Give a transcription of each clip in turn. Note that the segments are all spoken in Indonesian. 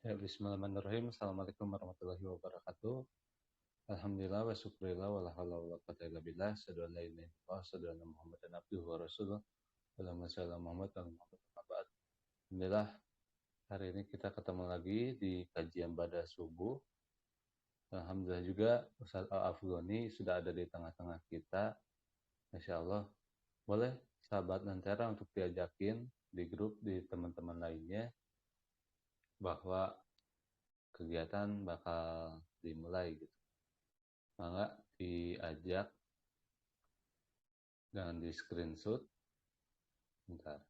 Ya, bismillahirrahmanirrahim. Assalamualaikum warahmatullahi wabarakatuh. Alhamdulillah wa syukurillah wa la haula wa la quwwata illa billah. Asyhadu an la ilaha illallah, asyhadu anna Muhammadan abduhu wa rasuluh. Allahumma shalli ala Muhammad wa ala Muhammad wa ba'd. Alhamdulillah, hari ini kita ketemu lagi di kajian pada subuh. Alhamdulillah juga Ustaz Al-Afghani sudah ada di tengah-tengah kita. Masya Allah. Boleh sahabat Lentera untuk diajakin di grup di teman-teman lainnya bahwa kegiatan bakal dimulai gitu. Maka diajak, jangan di screenshot. Bentar.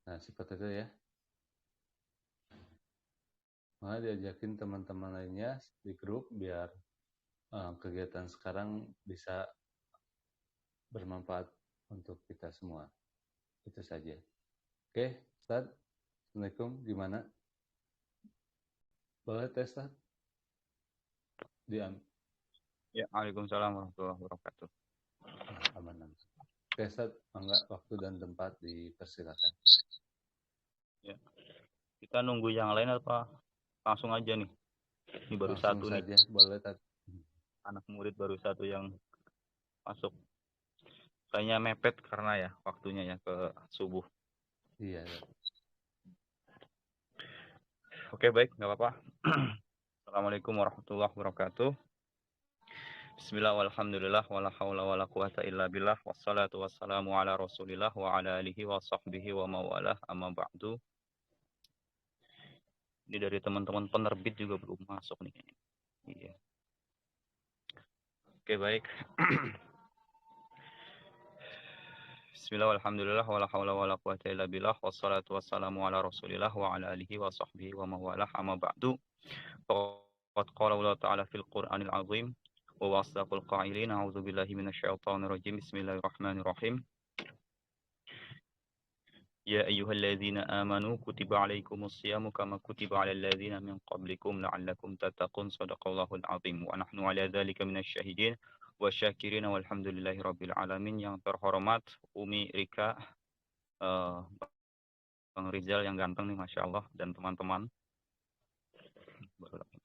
Nah, seperti itu ya. Maka diajakin teman-teman lainnya di grup biar kegiatan sekarang bisa bermanfaat untuk kita semua. Itu saja. Oke, Ustaz. Assalamualaikum. Gimana? Boleh tes, Ustaz? Ya, Waalaikumsalam warahmatullahi wabarakatuh. Aman. Oke, Ustaz. Enggak, waktu dan tempat dipersilakan. Ya. Kita nunggu yang lain apa langsung aja nih? Ini baru Langsung satu saja. nih. Boleh, Ustaz. Anak murid baru satu yang masuk. Kayaknya mepet karena ya waktunya ya ke subuh. Iya. Oke, baik, nggak apa-apa. Assalamualaikum warahmatullahi wabarakatuh. Bismillah walhamdulillah wala haula wala quwata illa billah wassalatu wassalamu ala Rasulillah wa ala alihi wa sahbihi wa mawalah amma ba'du. Ini dari teman-teman penerbit juga belum masuk nih. Iya. Oke, baik. Bismillah walhamdulillah wala haula wala quwata illa billah wassalatu wassalamu ala Rasulillah wa ala alihi wa sahbihi wa mawalah amma ba'du. Faqad qala Allah ta'ala fil Qur'anil azim wa wasdaqul qa'ilin a'udzu billahi minasyaitonir rajim. Bismillahirrahmanirrahim. Ya ayyuhalladzina amanu kutiba alaikumus siyamu kama kutiba alal ladzina min qablikum la'allakum tattaqun. Shadaqallahul azim wa nahnu ala dzalika minasyahidin wa syakirin walhamdulillahi rabbil alamin. Yang terhormat Umi Rika, Bang Rizal yang ganteng nih Masya Allah, dan teman-teman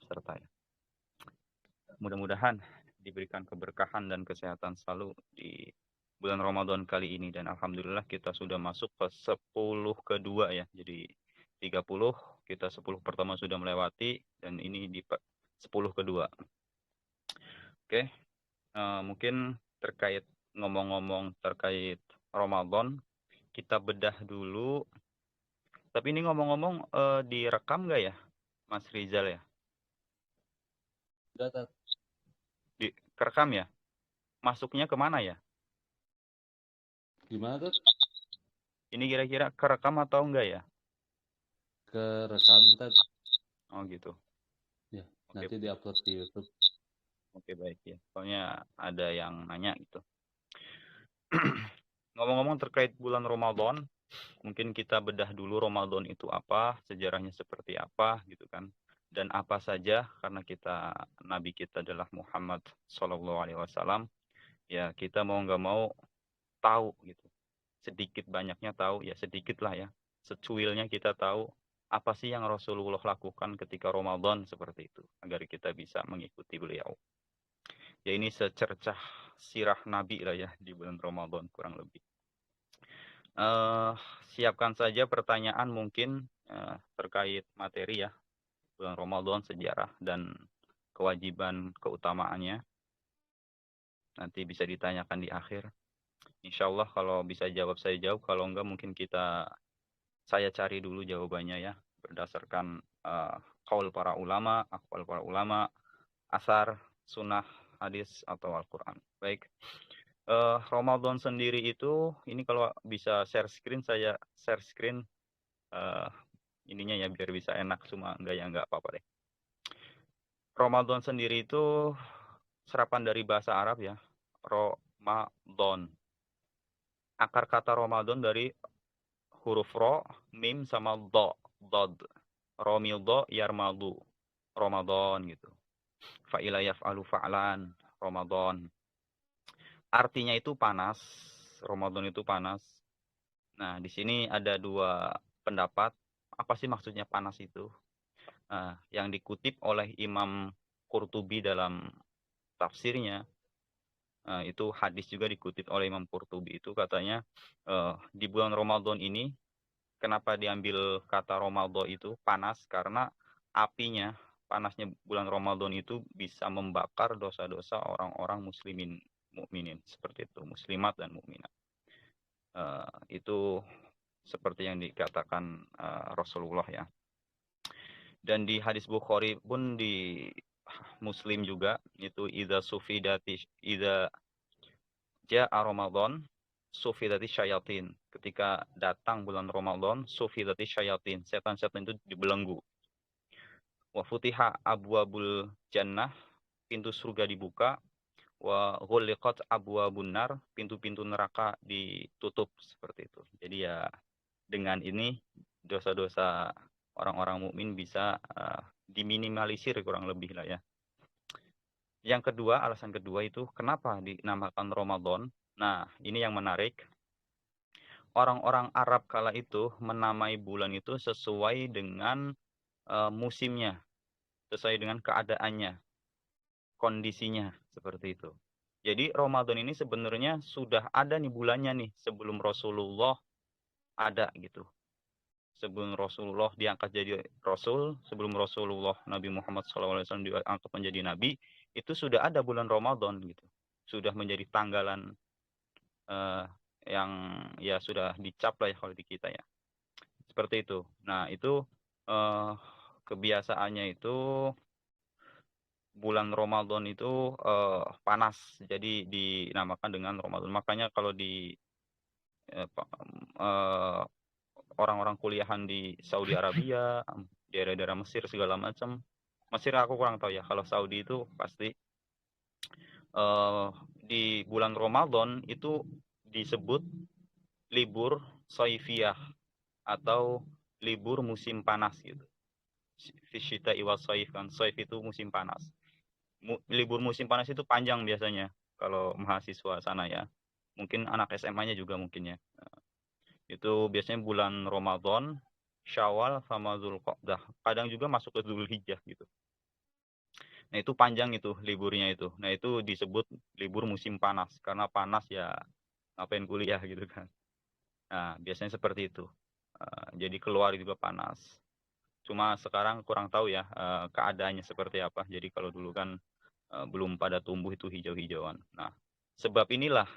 peserta ya. Mudah-mudahan diberikan keberkahan dan kesehatan selalu di bulan Ramadan kali ini. Dan Alhamdulillah kita sudah masuk ke 10 kedua ya. Jadi 30, kita 10 pertama sudah melewati. Dan ini di 10 kedua. Oke, mungkin terkait ngomong-ngomong terkait Ramadan, kita bedah dulu. Tapi ini ngomong-ngomong direkam nggak ya Mas Rizal ya? Sudah, Kerekam ya? Masuknya kemana ya? Gimana tuh? Ini kira-kira kerekam atau enggak ya? Kerekam, Tad. Oh gitu. Ya, Oke. nanti diupload di YouTube. Oke, baik ya. Soalnya ada yang nanya gitu. Ngomong-ngomong terkait bulan Ramadan, mungkin kita bedah dulu Ramadan itu apa, sejarahnya seperti apa gitu kan. Dan apa saja, karena Nabi kita adalah Muhammad SAW, ya kita mau nggak mau tahu gitu. Sedikit banyaknya tahu, ya sedikit lah ya. Secuilnya kita tahu apa sih yang Rasulullah lakukan ketika Ramadan seperti itu, agar kita bisa mengikuti beliau. Ya ini secercah sirah Nabi lah ya di bulan Ramadan kurang lebih. Siapkan saja pertanyaan mungkin terkait materi ya, bulan Ramadan, sejarah dan kewajiban keutamaannya. Nanti bisa ditanyakan di akhir. Insya Allah kalau bisa jawab saya jawab, kalau enggak mungkin saya cari dulu jawabannya ya, berdasarkan qaul para ulama, aqwal para ulama, asar, sunnah, hadis atau Al-Quran. Baik. Ramadan sendiri itu, ini kalau bisa share screen, saya share screen ininya ya biar bisa enak, cuma enggak ya enggak apa-apa deh. Ramadan sendiri itu serapan dari bahasa Arab ya, Ramadan. Akar kata Ramadan dari huruf ro, mim sama do, dod. Romildo, yarmadu. Ramadan gitu. Fa'ila yaf'alu fa'lan, Ramadan. Artinya itu panas, Ramadan itu panas. Nah, di sini ada dua pendapat. Apa sih maksudnya panas itu? Nah, yang dikutip oleh Imam Qurtubi dalam tafsirnya, itu hadis juga dikutip oleh Imam Qurtubi, itu katanya di bulan Ramadan ini kenapa diambil kata Ramadan itu panas, karena apinya, panasnya bulan Ramadan itu bisa membakar dosa-dosa orang-orang muslimin, mukminin, seperti itu, muslimat dan mukminat. Itu seperti yang dikatakan Rasulullah ya. Dan di hadis Bukhari pun, di Muslim juga, itu idza ja'a Ramadan sufidati syayatin. Ketika datang bulan Ramadan, sufidati syayatin, setan-setan itu dibelenggu. Wa futiha abwabul jannah, pintu surga dibuka. Wa ghulliqat abwabun nar, pintu-pintu neraka ditutup, seperti itu. Jadi ya dengan ini dosa-dosa orang-orang mukmin bisa diminimalisir kurang lebih lah ya. Yang kedua, alasan kedua itu kenapa dinamakan Ramadan. Nah, ini yang menarik. Orang-orang Arab kala itu menamai bulan itu sesuai dengan musimnya, sesuai dengan keadaannya, kondisinya, seperti itu. Jadi Ramadan ini sebenarnya sudah ada nih bulannya nih sebelum Rasulullah ada gitu. Sebelum Rasulullah diangkat jadi Rasul, sebelum Rasulullah Nabi Muhammad SAW diangkat menjadi Nabi, itu sudah ada bulan Ramadan gitu. Sudah menjadi tanggalan yang ya sudah dicap lah ya kalau di kita ya. Seperti itu. Nah itu kebiasaannya itu bulan Ramadan itu panas, jadi dinamakan dengan Ramadan. Makanya kalau di orang-orang kuliahan di Saudi Arabia, daerah-daerah Mesir segala macam. Mesir aku kurang tahu ya. Kalau Saudi itu pasti di bulan Ramadan itu disebut libur soifiyah atau libur musim panas gitu. Fisyita iwa soif kan. Soif itu musim panas. Libur musim panas itu panjang biasanya kalau mahasiswa sana ya. Mungkin anak SMA-nya juga mungkin ya. Itu biasanya bulan Ramadan, Syawal sama Zulqa'dah. Kadang juga masuk ke Zulhijjah gitu. Nah, itu panjang itu liburnya itu. Nah, itu disebut libur musim panas karena panas ya ngapain kuliah gitu kan. Nah, biasanya seperti itu. Jadi keluar juga panas. Cuma sekarang kurang tahu ya keadaannya seperti apa. Jadi kalau dulu kan belum pada tumbuh itu hijau-hijauan. Nah, sebab inilah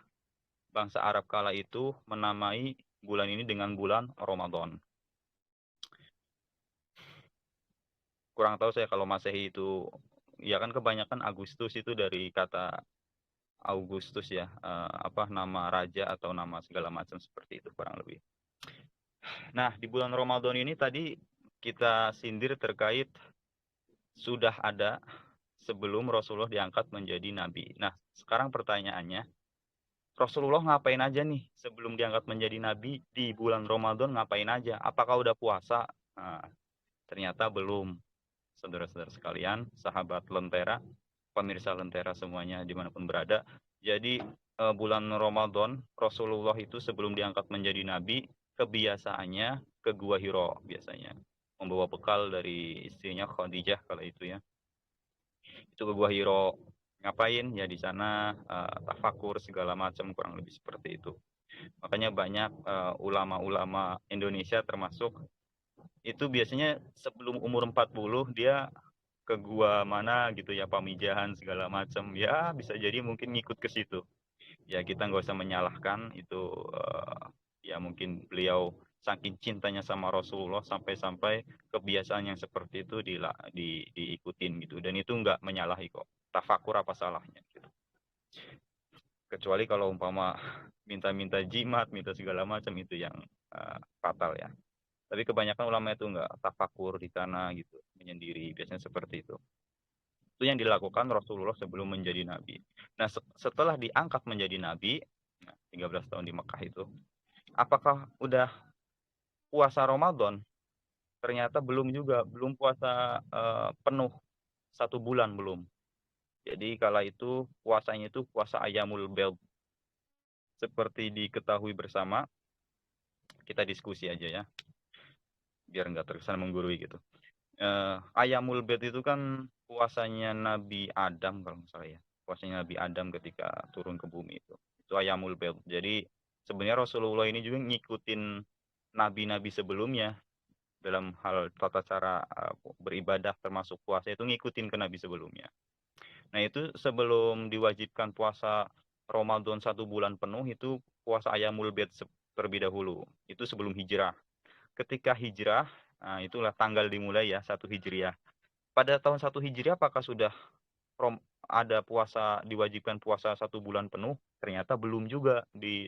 bangsa Arab kala itu menamai bulan ini dengan bulan Ramadan. Kurang tahu saya kalau Masehi itu, ya kan kebanyakan Agustus itu dari kata Augustus ya, nama raja atau nama segala macam seperti itu kurang lebih. Nah, di bulan Ramadan ini tadi kita sindir terkait sudah ada sebelum Rasulullah diangkat menjadi nabi. Nah, sekarang pertanyaannya, Rasulullah ngapain aja nih sebelum diangkat menjadi nabi di bulan Ramadan, ngapain aja? Apakah udah puasa? Nah, ternyata belum. Saudara-saudara sekalian, sahabat Lentera, pemirsa Lentera semuanya dimanapun berada. Jadi bulan Ramadan Rasulullah itu sebelum diangkat menjadi nabi, kebiasaannya ke Gua Hiro biasanya. Membawa bekal dari istrinya Khadijah kala itu ya. Itu ke Gua Hiro, ngapain? Ya di sana tafakur segala macam kurang lebih seperti itu. Makanya banyak ulama-ulama Indonesia termasuk itu biasanya sebelum umur 40 dia ke gua mana gitu ya, Pamijahan segala macam ya, bisa jadi mungkin ngikut ke situ ya. Kita nggak usah menyalahkan itu ya mungkin beliau saking cintanya sama Rasulullah sampai-sampai kebiasaan yang seperti itu diikutin gitu, dan itu nggak menyalahi kok. Tafakur apa salahnya gitu. Kecuali kalau umpama minta-minta jimat, minta segala macam, itu yang fatal ya. Tapi kebanyakan ulama itu enggak tafakur di sana gitu, menyendiri, biasanya seperti itu. Itu yang dilakukan Rasulullah sebelum menjadi nabi. Nah, setelah diangkat menjadi nabi, 13 tahun di Mekah itu, apakah udah puasa Ramadan? Ternyata belum juga, belum puasa penuh 1 bulan belum. Jadi kala itu puasanya itu puasa Ayyamul Bid. Seperti diketahui bersama, kita diskusi aja ya, biar nggak terkesan menggurui gitu. Ayyamul Bid itu kan puasanya Nabi Adam kalau nggak salah ya. Puasanya Nabi Adam ketika turun ke bumi itu. Itu Ayyamul Bid. Jadi sebenarnya Rasulullah ini juga ngikutin nabi-nabi sebelumnya dalam hal tata cara beribadah termasuk puasa itu ngikutin ke nabi sebelumnya. Nah itu sebelum diwajibkan puasa Ramadan 1 bulan penuh itu puasa Ayyamul Bid terlebih dahulu. Itu sebelum hijrah. Ketika hijrah, nah itulah tanggal dimulai ya 1 Hijriah. Pada tahun 1 Hijriah apakah sudah ada puasa diwajibkan puasa 1 bulan penuh? Ternyata belum juga di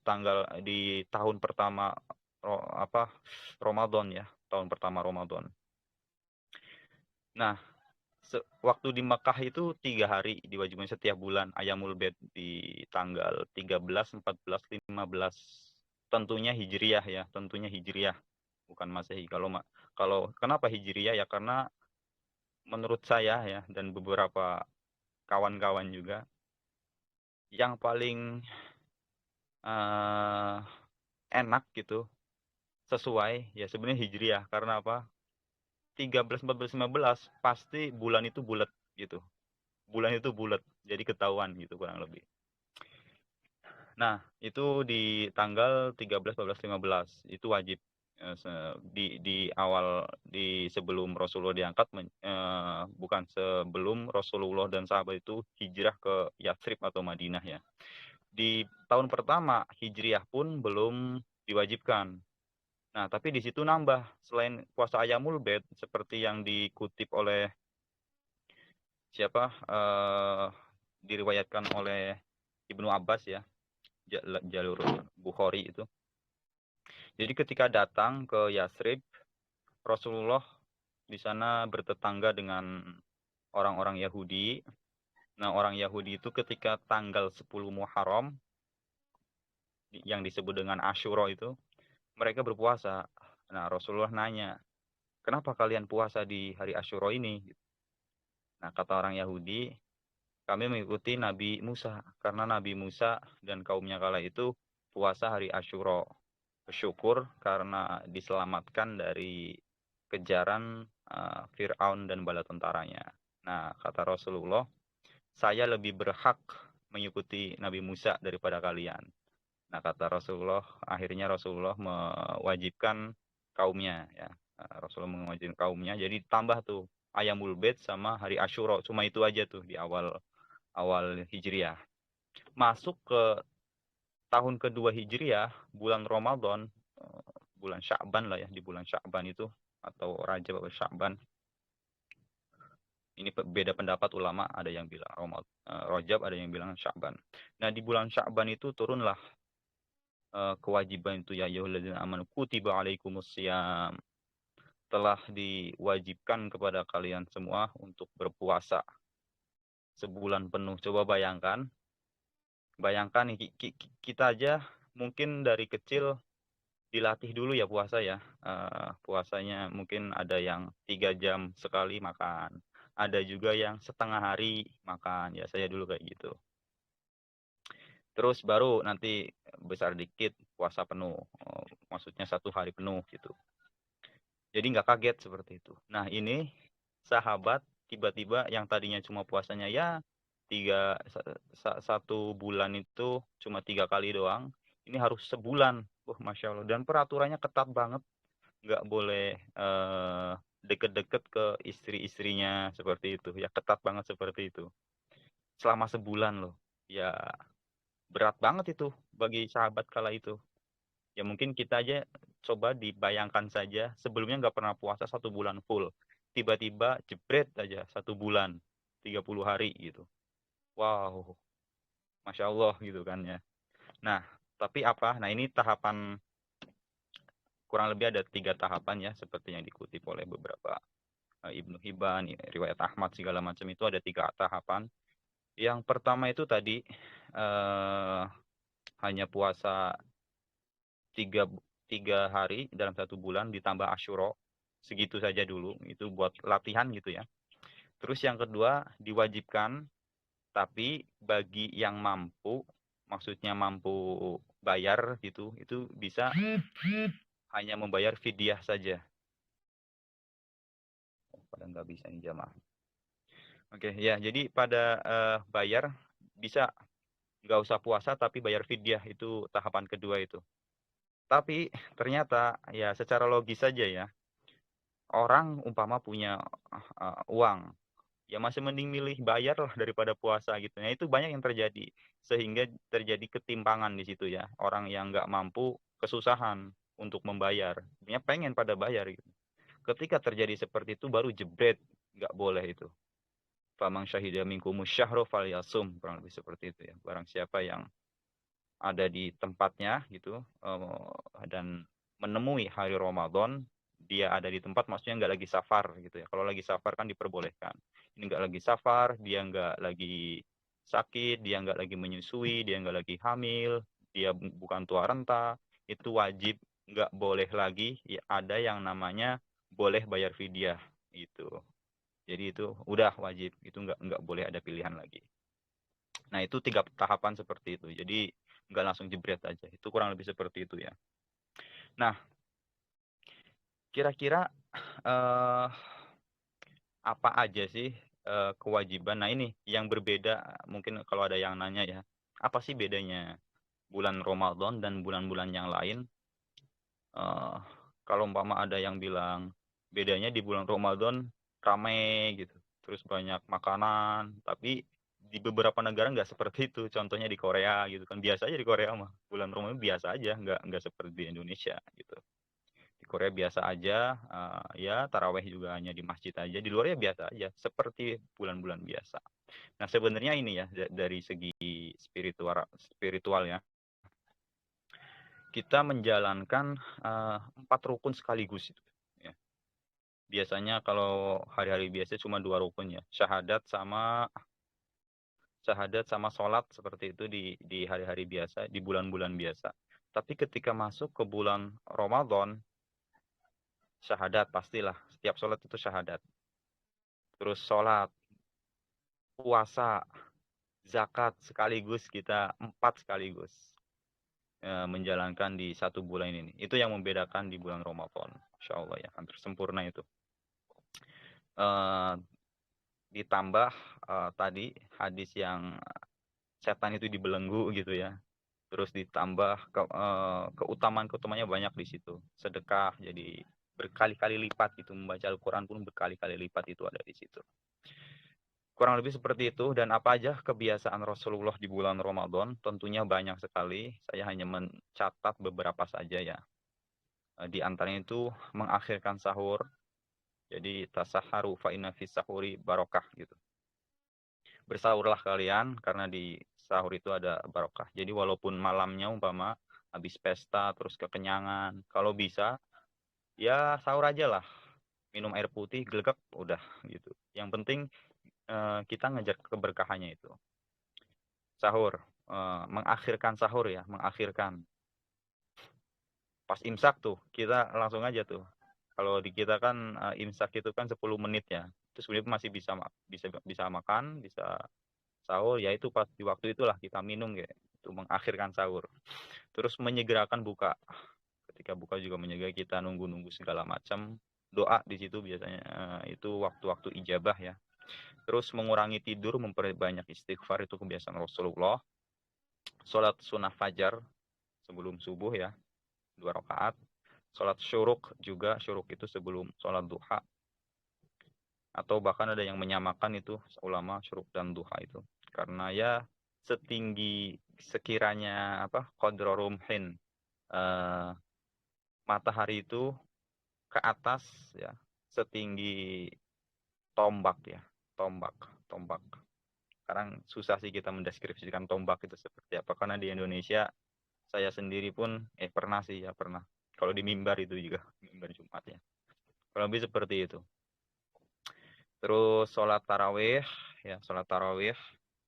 tahun pertama Ramadan ya, tahun pertama Ramadan. Nah, waktu di Mekah itu 3 hari diwajibkan setiap bulan Ayyamul Bid di tanggal 13, 14, 15. Tentunya Hijriah ya, tentunya Hijriah, bukan Masehi. Kalau kenapa Hijriah ya karena menurut saya ya dan beberapa kawan-kawan juga yang paling enak gitu sesuai ya sebenarnya Hijriah karena apa? 13, 14, 15 pasti bulan itu bulat gitu. Bulan itu bulat, jadi ketahuan gitu kurang lebih. Nah, itu di tanggal 13, 14, 15 itu wajib di awal sebelum Rasulullah diangkat bukan sebelum Rasulullah dan sahabat itu hijrah ke Yathrib atau Madinah ya. Di tahun pertama Hijriah pun belum diwajibkan. Nah, tapi di situ nambah selain puasa Ayyamul Bid seperti yang dikutip oleh diriwayatkan oleh Ibnu Abbas ya, jalur Bukhari itu. Jadi ketika datang ke Yathrib, Rasulullah di sana bertetangga dengan orang-orang Yahudi. Nah, orang Yahudi itu ketika tanggal 10 Muharram yang disebut dengan Asyura itu, mereka berpuasa. Nah, Rasulullah nanya, "Kenapa kalian puasa di hari Asyura ini?" Nah, kata orang Yahudi, "Kami mengikuti Nabi Musa karena Nabi Musa dan kaumnya kala itu puasa hari Asyura. Bersyukur karena diselamatkan dari kejaran Fir'aun dan bala tentaranya." Nah, kata Rasulullah, "Saya lebih berhak mengikuti Nabi Musa daripada kalian." Nah, kata Rasulullah, akhirnya Rasulullah mewajibkan kaumnya ya. Rasulullah mewajibkan kaumnya, jadi tambah tuh Ayyamul Bid sama hari Asyura, cuma itu aja tuh di awal Hijriah. Masuk ke tahun kedua Hijriah, bulan Ramadan, bulan Sya'ban lah ya, di bulan Sya'ban itu atau Rajab atau Sya'ban. Ini beda pendapat ulama, ada yang bilang Rajab, ada yang bilang Sya'ban. Nah, di bulan Sya'ban itu turunlah kewajiban itu ya ayyuhalladzina amanu kutiba alaikumussyam. Telah diwajibkan kepada kalian semua untuk berpuasa sebulan penuh. Coba bayangkan nih kita aja mungkin dari kecil dilatih dulu ya puasa ya. Puasanya mungkin ada yang 3 jam sekali makan. Ada juga yang setengah hari makan. Ya saya dulu kayak gitu. Terus baru nanti besar dikit puasa penuh. Maksudnya 1 hari penuh gitu. Jadi nggak kaget seperti itu. Nah ini sahabat tiba-tiba yang tadinya cuma puasanya ya 1 bulan itu cuma 3 kali doang. Ini harus sebulan. Wah, Masya Allah. Dan peraturannya ketat banget. Nggak boleh deket-deket ke istri-istrinya seperti itu. Ya ketat banget seperti itu. Selama sebulan loh. Ya berat banget itu bagi sahabat kala itu. Ya mungkin kita aja coba dibayangkan saja. Sebelumnya nggak pernah puasa 1 bulan full. Tiba-tiba jebret aja 1 bulan. 30 hari gitu. Wow. Masya Allah gitu kan ya. Nah, tapi apa? Nah ini tahapan kurang lebih ada 3 tahapan ya seperti yang dikutip oleh beberapa Ibnu Hibban, riwayat Ahmad segala macam itu ada 3 tahapan. Yang pertama itu tadi hanya puasa 3 hari dalam 1 bulan ditambah Asyura, segitu saja dulu. Itu buat latihan gitu ya. Terus yang kedua, diwajibkan, tapi bagi yang mampu, maksudnya mampu bayar gitu, itu bisa hanya membayar fidyah saja. Pada nggak bisa nih jamaah. Oke, ya, jadi pada bayar bisa nggak usah puasa tapi bayar fidyah, itu tahapan kedua itu. Tapi ternyata ya secara logis saja ya, orang umpama punya uang, ya masih mending milih bayar lah daripada puasa gitu. Nah itu banyak yang terjadi, sehingga terjadi ketimpangan di situ ya. Orang yang nggak mampu kesusahan untuk membayar, dia pengen pada bayar gitu. Ketika terjadi seperti itu baru jebret, nggak boleh itu. Faman syahida minkumus syahra falyasum, kurang lebih seperti itu ya. Barang siapa yang ada di tempatnya gitu dan menemui hari Ramadan, dia ada di tempat maksudnya nggak lagi safar gitu ya. Kalau lagi safar kan diperbolehkan. Ini nggak lagi safar, dia nggak lagi sakit, dia nggak lagi menyusui, dia nggak lagi hamil, dia bukan tua renta, itu wajib, nggak boleh lagi ya, ada yang namanya boleh bayar fidyah itu. Jadi itu udah wajib, itu nggak boleh ada pilihan lagi. Nah itu 3 tahapan seperti itu. Jadi nggak langsung jebret aja. Itu kurang lebih seperti itu ya. Nah kira-kira apa aja sih kewajiban? Nah ini yang berbeda, mungkin kalau ada yang nanya ya, apa sih bedanya bulan Ramadan dan bulan-bulan yang lain? Kalau umpama ada yang bilang bedanya di bulan Ramadan ramai gitu, terus banyak makanan, tapi di beberapa negara nggak seperti itu. Contohnya di Korea gitu kan, biasa aja di Korea mah bulan Ramadan biasa aja, nggak seperti di Indonesia gitu. Di Korea biasa aja, ya taraweh juga hanya di masjid aja, di luar ya biasa aja seperti bulan-bulan biasa. Nah sebenarnya ini ya dari segi spiritual ya, kita menjalankan 4 rukun sekaligus itu ya. Biasanya kalau hari-hari biasa cuma 2 rukun ya, syahadat sama sholat seperti itu di hari-hari biasa, di bulan-bulan biasa. Tapi ketika masuk ke bulan Ramadan, syahadat pastilah, setiap sholat itu syahadat. Terus sholat, puasa, zakat sekaligus, kita 4 sekaligus menjalankan di 1 bulan ini. Itu yang membedakan di bulan Ramadan. Insya Allah ya, hampir sempurna itu. Ditambah tadi hadis yang setan itu dibelenggu gitu ya. Terus ditambah keutamaan-keutamaannya banyak di situ. Sedekah jadi berkali-kali lipat gitu, membaca Al-Qur'an pun berkali-kali lipat itu ada di situ. Kurang lebih seperti itu. Dan apa aja kebiasaan Rasulullah di bulan Ramadan? Tentunya banyak sekali. Saya hanya mencatat beberapa saja ya. Di antaranya itu mengakhirkan sahur. Jadi tasaharu fa inna fis sahuri barokah gitu. Bersahurlah kalian karena di sahur itu ada barokah. Jadi walaupun malamnya umpama habis pesta terus kekenyangan, kalau bisa ya sahur aja lah. Minum air putih glegek udah gitu. Yang penting kita ngejar keberkahannya itu. Sahur, mengakhirkan sahur ya, mengakhirkan. Pas imsak tuh kita langsung aja tuh. Kalau di kita kan imsak itu kan 10 menit ya. Itu sebenarnya masih bisa makan, bisa sahur, ya itu pas di waktu itulah kita minum kayak itu mengakhirkan sahur. Terus menyegerakan buka. Ketika buka juga menyegera, kita nunggu-nunggu segala macam. Doa di situ biasanya itu waktu-waktu ijabah ya. Terus mengurangi tidur, memperbanyak istighfar, itu kebiasaan Rasulullah. Sholat sunnah fajar sebelum subuh ya, 2 rakaat. Sholat syuruk juga, syuruk itu sebelum sholat duha. Atau bahkan ada yang menyamakan itu ulama syuruk dan duha itu. Karena ya setinggi sekiranya qadra rumhin, matahari itu ke atas ya, setinggi tombak ya, tombak. Sekarang susah sih kita mendeskripsikan tombak itu seperti apa, karena di Indonesia saya sendiri pun pernah kalau di mimbar itu juga, mimbar Jumat ya, kalau lebih seperti itu. Terus sholat tarawih ya, sholat tarawih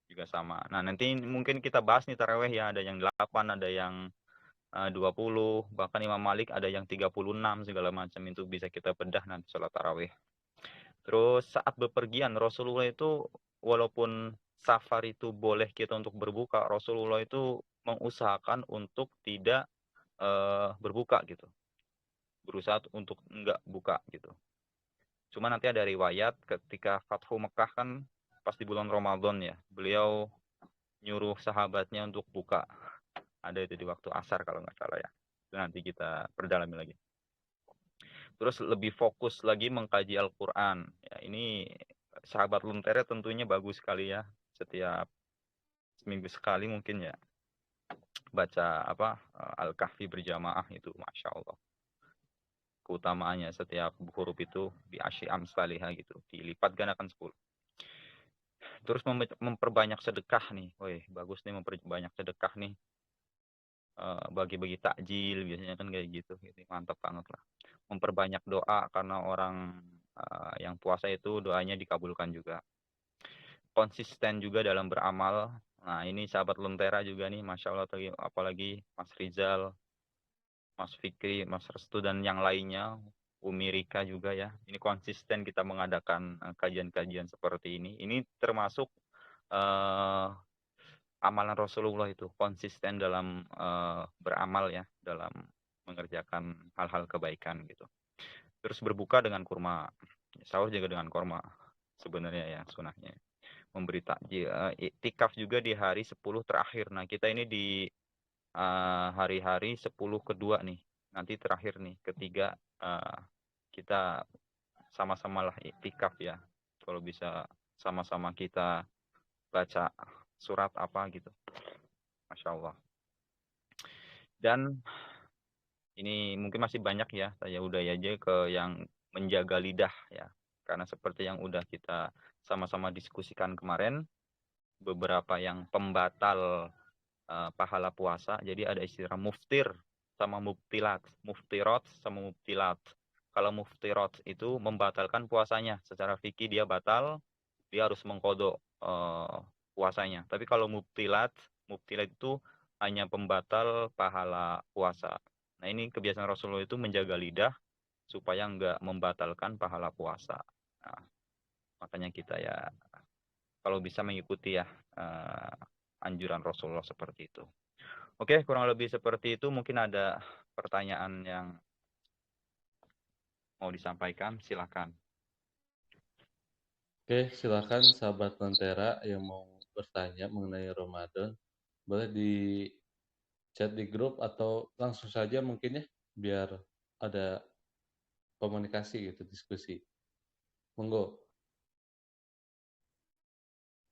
juga sama. Nah nanti mungkin kita bahas nih tarawih ya, ada yang 8, ada yang 20, bahkan Imam Malik ada yang 36 segala macam, itu bisa kita bedah nanti sholat tarawih. Terus saat bepergian Rasulullah itu walaupun safar itu boleh kita untuk berbuka, Rasulullah itu mengusahakan untuk tidak berbuka gitu. Berusaha untuk enggak buka gitu. Cuma nanti ada riwayat ketika Fathu Mekah kan pas di bulan Ramadan ya, beliau nyuruh sahabatnya untuk buka. Ada itu di waktu asar kalau nggak salah ya. Itu nanti kita perdalami lagi. Terus lebih fokus lagi mengkaji Al-Quran. Ya, ini sahabat Luntere tentunya bagus sekali ya. Setiap seminggu sekali mungkin ya baca Al-Kahfi berjamaah itu, masya Allah. Keutamaannya setiap huruf itu bi asyi amsalihah gitu, dilipat gandakan 10. Terus memperbanyak sedekah nih. Woi, bagus nih memperbanyak sedekah nih. Bagi-bagi takjil biasanya kan kayak gitu. Mantap banget lah. Memperbanyak doa karena orang yang puasa itu doanya dikabulkan juga. Konsisten juga dalam beramal. Nah, ini sahabat Lentera juga nih, masya Allah, apalagi Mas Rizal, Mas Fikri, Mas Restu dan yang lainnya, Umi Rika juga ya. Ini konsisten kita mengadakan kajian-kajian seperti ini. Ini termasuk amalan Rasulullah itu, konsisten dalam beramal ya, dalam mengerjakan hal-hal kebaikan gitu. Terus berbuka dengan kurma, sahur juga dengan kurma sebenarnya ya sunahnya. Memberi takjil, iktikaf juga di hari 10 terakhir. Nah, kita ini di hari-hari 10 kedua nih. Nanti terakhir nih, ketiga kita sama-sama lah iktikaf ya. Kalau bisa sama-sama kita baca surat apa gitu. Masya Allah. Dan ini mungkin masih banyak ya, saya udah aja ke yang menjaga lidah ya. Karena seperti yang udah kita sama-sama diskusikan kemarin, beberapa yang pembatal pahala puasa. Jadi ada istilah muftir sama mubtilat, muftirat sama mubtilat. Kalau muftirat itu membatalkan puasanya, secara fikih dia batal, dia harus mengkodok puasanya. Tapi kalau mubtilat itu hanya pembatal pahala puasa. Nah, ini kebiasaan Rasulullah itu menjaga lidah supaya nggak membatalkan pahala puasa. Nah, makanya kita ya kalau bisa mengikuti ya anjuran Rasulullah seperti itu. Oke, kurang lebih seperti itu. Mungkin ada pertanyaan yang mau disampaikan, silakan. Oke, silakan sahabat Lentera yang mau bertanya mengenai Ramadan, boleh di chat di grup atau langsung saja mungkin ya, biar ada komunikasi gitu, diskusi. Monggo.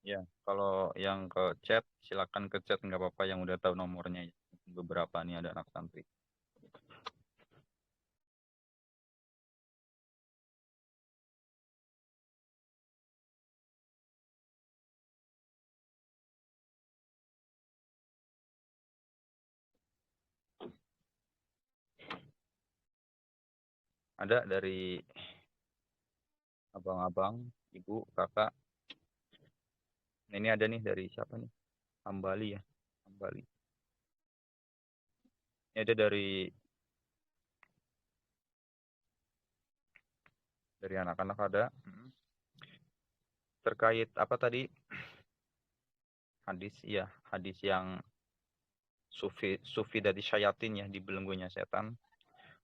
Ya, kalau yang ke chat, silakan ke chat, nggak apa-apa yang udah tahu nomornya. Beberapa nih ada anak santri. Ada dari abang-abang, ibu, kakak. Ini ada nih dari siapa nih? Hambali ya, Hambali. Ini ada dari anak-anak ada. Terkait apa tadi? Hadis, iya, hadis yang sufi dari syayatin ya, dibelenggunya setan.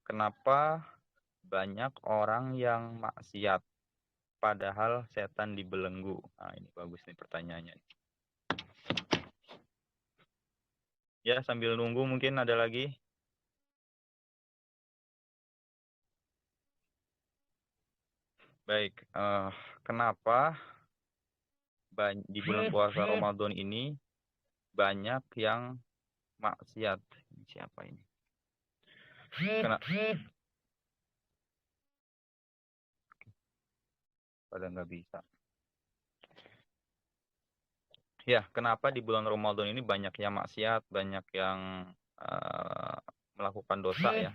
Kenapa banyak orang yang maksiat padahal setan dibelenggu? Nah, ini bagus nih pertanyaannya. Ya, sambil nunggu mungkin ada lagi. Baik, kenapa di bulan puasa Ramadan ini banyak yang maksiat? Siapa ini? Pada nggak bisa. Ya, kenapa di bulan Ramadan ini banyak yang maksiat, banyak yang melakukan dosa ya.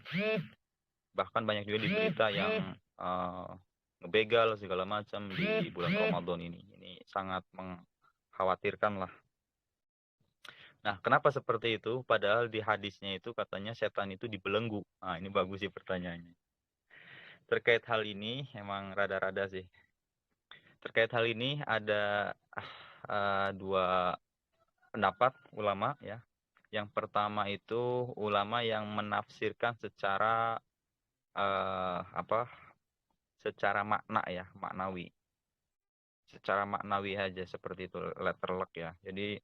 Bahkan banyak juga di berita yang ngebegal segala macam di bulan Ramadan ini. Ini sangat mengkhawatirkan lah. Nah, kenapa seperti itu? Padahal di hadisnya itu katanya setan itu dibelenggu. Nah, ini bagus sih pertanyaannya. Terkait hal ini emang rada-rada sih terkait hal ini ada dua pendapat ulama ya. Yang pertama itu ulama yang menafsirkan secara secara makna ya, maknawi. Secara maknawi aja seperti itu, letter luck ya. Jadi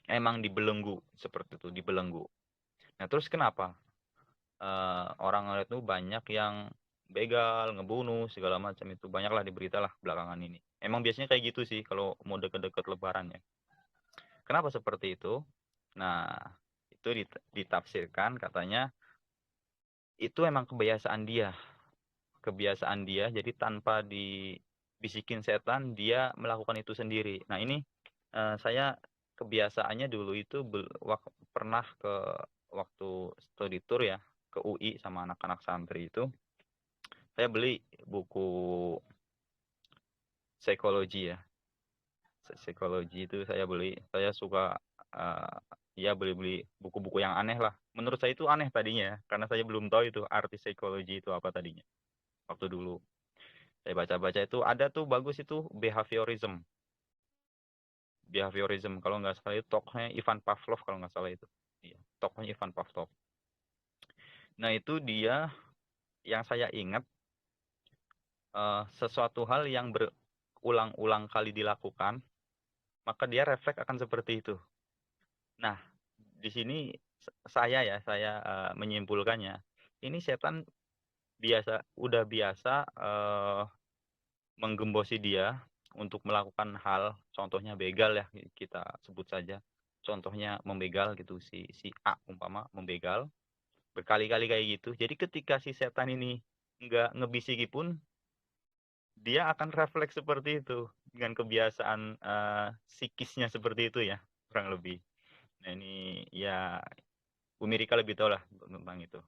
emang dibelenggu seperti itu, dibelenggu. Nah, terus kenapa orang itu banyak yang begal, ngebunuh segala macam itu, banyaklah di berita lah belakangan ini. Emang biasanya kayak gitu sih kalau mau deket-deket lebaran ya. Kenapa seperti itu? Nah, itu ditafsirkan katanya itu emang kebiasaan dia. Kebiasaan dia, jadi tanpa dibisikin setan, dia melakukan itu sendiri. Nah, ini saya kebiasaannya dulu itu pernah waktu study tour ya, ke UI sama anak-anak santri itu, saya beli buku psikologi ya. Psikologi itu saya beli. Saya suka ya beli-beli buku-buku yang aneh lah. Menurut saya itu aneh tadinya ya, karena saya belum tahu itu arti psikologi itu apa tadinya. Waktu dulu saya baca-baca itu ada tuh bagus itu behaviorism. Behaviorism kalau nggak salah itu tokohnya Ivan Pavlov kalau nggak salah itu. Iya, tokohnya Ivan Pavlov. Nah, itu dia yang saya ingat sesuatu hal yang berulang-ulang kali dilakukan, maka dia refleks akan seperti itu. Nah, di sini saya menyimpulkannya, ini setan udah biasa menggembosi dia untuk melakukan hal, contohnya begal ya, kita sebut saja. Contohnya membegal gitu, si A umpama membegal berkali-kali kayak gitu. Jadi ketika si setan ini nggak ngebisiki pun, dia akan refleks seperti itu dengan kebiasaan psikisnya seperti itu ya, kurang lebih. Nah, ini ya Bu Mirika lebih tahu lah tentang itu.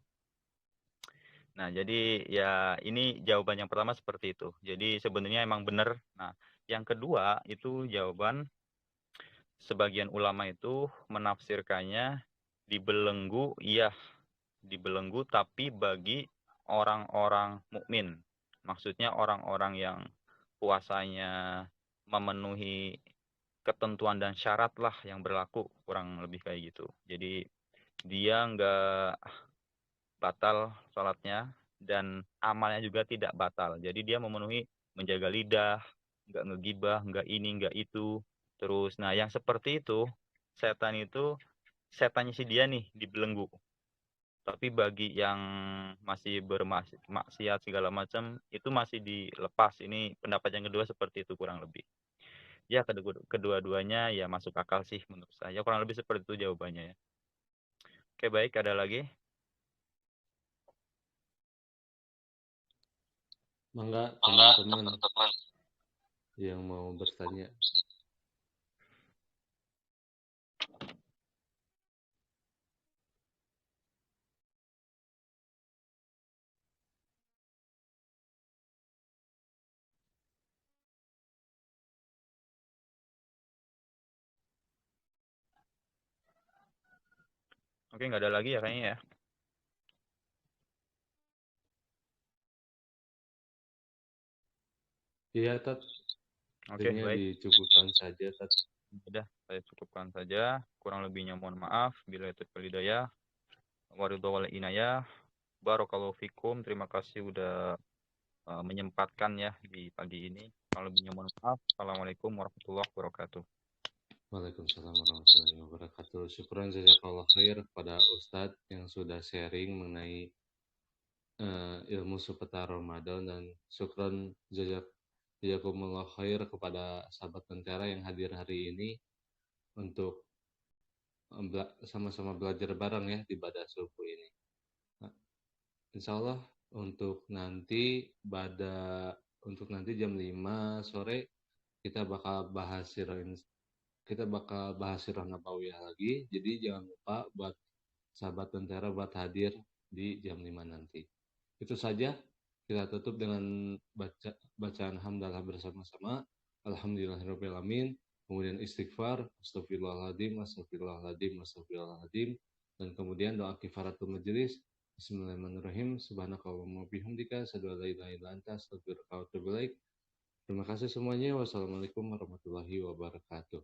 Nah, jadi ya ini jawaban yang pertama seperti itu. Jadi sebenarnya emang benar. Nah, yang kedua itu jawaban sebagian ulama itu menafsirkannya dibelenggu, iya, dibelenggu tapi bagi orang-orang mukmin. Maksudnya orang-orang yang puasanya memenuhi ketentuan dan syarat lah yang berlaku, kurang lebih kayak gitu. Jadi dia nggak batal sholatnya dan amalnya juga tidak batal. Jadi dia memenuhi menjaga lidah, nggak ngegibah, nggak ini, nggak itu. Terus, nah yang seperti itu, setannya si dia nih dibelenggu. Tapi bagi yang masih bermaksiat segala macam, itu masih dilepas. Ini pendapat yang kedua seperti itu kurang lebih. Ya, kedua-duanya ya masuk akal sih menurut saya. Kurang lebih seperti itu jawabannya ya. Oke, baik, ada lagi? Mangga teman-teman yang mau bertanya. Oke, nggak ada lagi ya kayaknya ya. Iya, Tat. Oke, Kayaknya baik. dicukupkan saja, Tat. Sudah, saya cukupkan saja. Kurang lebihnya mohon maaf. Bila itu hidayah. Waridhu inayah. Barakallahu fikum. Terima kasih udah menyempatkan ya di pagi ini. Kurang lebihnya mohon maaf. Assalamualaikum warahmatullahi wabarakatuh. Waalaikumsalam warahmatullahi wabarakatuh. Syukran jazakallah khair kepada Ustadz yang sudah sharing mengenai ilmu seputar Ramadan, dan syukran jazakumullah khair kepada sahabat Lentera yang hadir hari ini untuk sama-sama belajar bareng ya di ibadah subuh ini. Nah, insya Allah untuk nanti jam 5 sore kita bakal bahas sirah nabawiyah lagi. Jadi jangan lupa buat sahabat Lentera buat hadir di jam 5 nanti. Itu saja, kita tutup dengan bacaan hamdalah bersama-sama. Alhamdulillahirrahmanirrahim. Kemudian istighfar, astagfirullahaladzim, astagfirullahaladzim, astagfirullahaladzim. Dan kemudian doa kifaratul majelis. Bismillahirrahmanirrahim. Subhanakallahumma bihamdika, asyhadu an la ilaha illa anta, astaghfiruka wa atubu ilaik. Terima kasih semuanya. Wassalamualaikum warahmatullahi wabarakatuh.